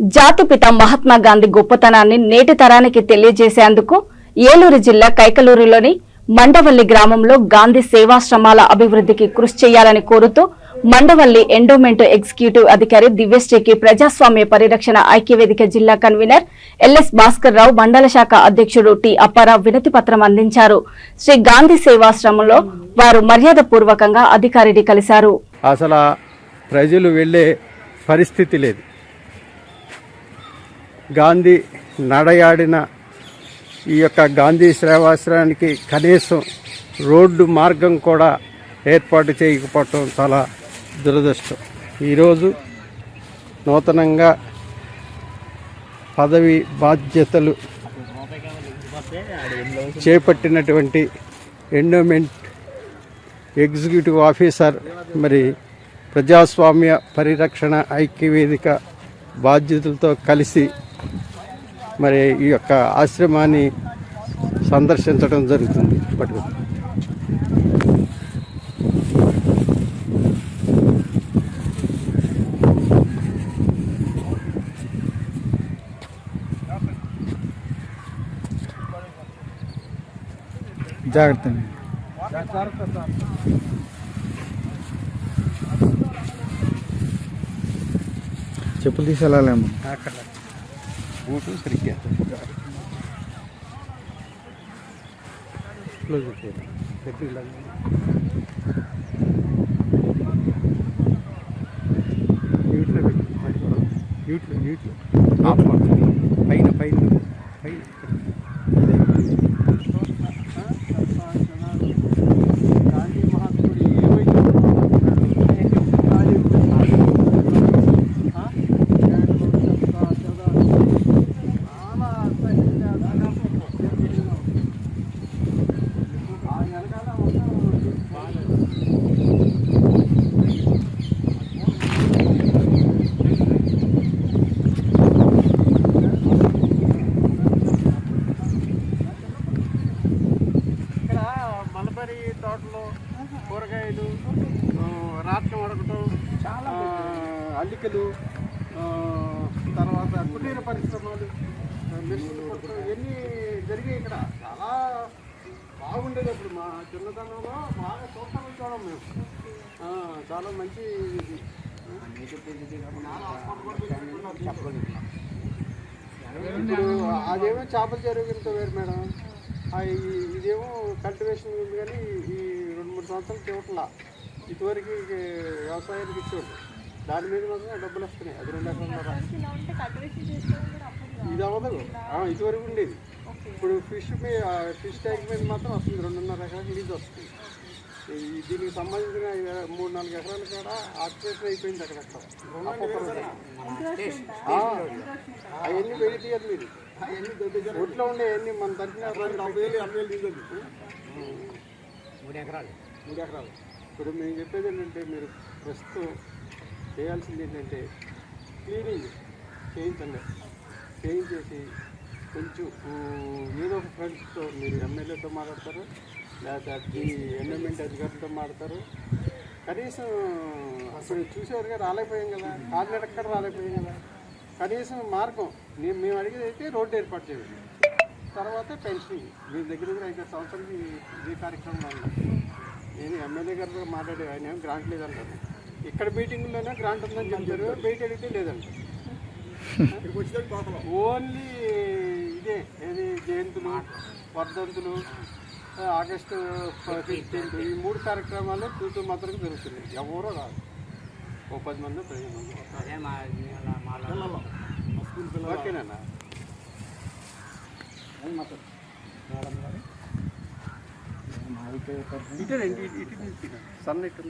జాతిపిత మహాత్మా గాంధీ గొప్పతనాన్ని నేటి తరానికి తెలియజేసేందుకు ఏలూరు జిల్లా కైకలూరులోని మండవల్లి గ్రామంలో గాంధీ సేవాశ్రమాల అభివృద్ధికి కృషి చేయాలని కోరుతూ మండవల్లి ఎండోమెంట్ ఎగ్జిక్యూటివ్ అధికారి దివ్యశ్రీకి ప్రజాస్వామ్య పరిరక్షణ ఐక్యవేదిక జిల్లా కన్వీనర్ ఎల్ఎస్ భాస్కర్ రావు, మండల శాఖ అధ్యక్షుడు టి అప్పారావు వినతి పత్రం అందించారు. శ్రీ గాంధీ సేవాశ్రమంలో వారు మర్యాదపూర్వకంగా అధికారిని కలిశారు. అసలు ప్రజలు వెళ్లే పరిస్థితి లేదు. గాంధీ నడయాడిన ఈ యొక్క గాంధీ సేవాశ్రమానికి కనీసం రోడ్డు మార్గం కూడా ఏర్పాటు చేయకపోవటం చాలా దురదృష్టం. ఈరోజు నూతనంగా పదవి బాధ్యతలు చేపట్టినటువంటి ఎండోమెంట్ ఎగ్జిక్యూటివ్ ఆఫీసర్ మరి ప్రజాస్వామ్య పరిరక్షణ ఐక్యవేదిక బాధ్యతలతో కలిసి మరి ఈ యొక్క ఆశ్రమాన్ని సందర్శించడం జరుగుతుంది. జాగ్రత్త చెప్పులు తీసుకెళ్ళాలేమో అక్కడ ఊటు సరిగ్గా పైన పైన పైన గాంధీ మహాత్ముడు తోటలో కూరగాయలు, రాట్నం అడగటం, చాలా అల్లికలు, తర్వాత కుటీర పరిశ్రమలు, మెషిన్ కొట్టడం ఇవన్నీ జరిగాయి. ఇక్కడ చాలా బాగుండేది. అప్పుడు మా చిన్నతనంలో బాగా చూడడం మేము చాలా మంచి ఇది. అదేమో చేపల చెరువుతో వేరు మేడం. ఇదేమో కల్టివేషన్ ఉంది, కానీ ఈ 2-3 సంవత్సరాలు చూడట్లా. ఇటువరకు వ్యవసాయానికి ఇచ్చేవాడు, దాని మీద మాత్రం డబ్బులు వస్తున్నాయి. అది 2 ఎకరాలు ఇది అవ్వదు. ఇటువరకు ఉండేది. ఇప్పుడు ఫిష్ ట్యాంక్ మీద మాత్రం వస్తుంది. 2.5 ఎకరాలు లీజ్ వస్తుంది. దీనికి సంబంధించిన 3-4 ఎకరాలు కూడా ఆక్యుపేషన్ అయిపోయింది. అక్కడక్కడ అవన్నీ వెళ్ళి తీయాలి మీరు. ఒట్లో ఉండే అన్ని మన తరఫున 3 ఎకరాలు. ఇప్పుడు మేము చెప్పేది ఏంటంటే, మీరు ప్రస్తుతం చేయాల్సింది ఏంటంటే క్లీనింగ్ చేయించేసి కొంచెం ఏదో ఒక ఫ్రెండ్స్తో మీరు ఎమ్మెల్యేతో మాట్లాడతారు, లేకపోతే ఎండోమెంట్ అధికారులతో మాట్లాడతారు. కనీసం అప్పుడు చూసేవారుగా రాలేకపోయాం కదా, కాలినడక్కడ రాలేకపోయాం కదా. కనీసం మార్గం మేము అడిగేది అయితే రోడ్డు ఏర్పాటు చేయండి. తర్వాత పెన్షన్ మీ దగ్గర 5 సంవత్సరాలకి ఇదే కార్యక్రమం అన్నారు. నేను ఎమ్మెల్యే గారితో మాట్లాడే, ఆయన ఏమో గ్రాంట్ లేదంటారు. ఇక్కడ మీటింగ్లోనే గ్రాంట్ ఉందని చెప్తారు, బయట అడిగితే లేదంటారు. ఓన్లీ ఇదే ఏది జయంతులు, వర్ధంతులు, ఆగస్టు 15 ఈ 3 కార్యక్రమాలు తూతూ మాత్రం జరుగుతున్నాయి. ఎవరో రాదు. 10 మంది 15 మంది. ఓకేనా? ఇటు సన్న ఇటు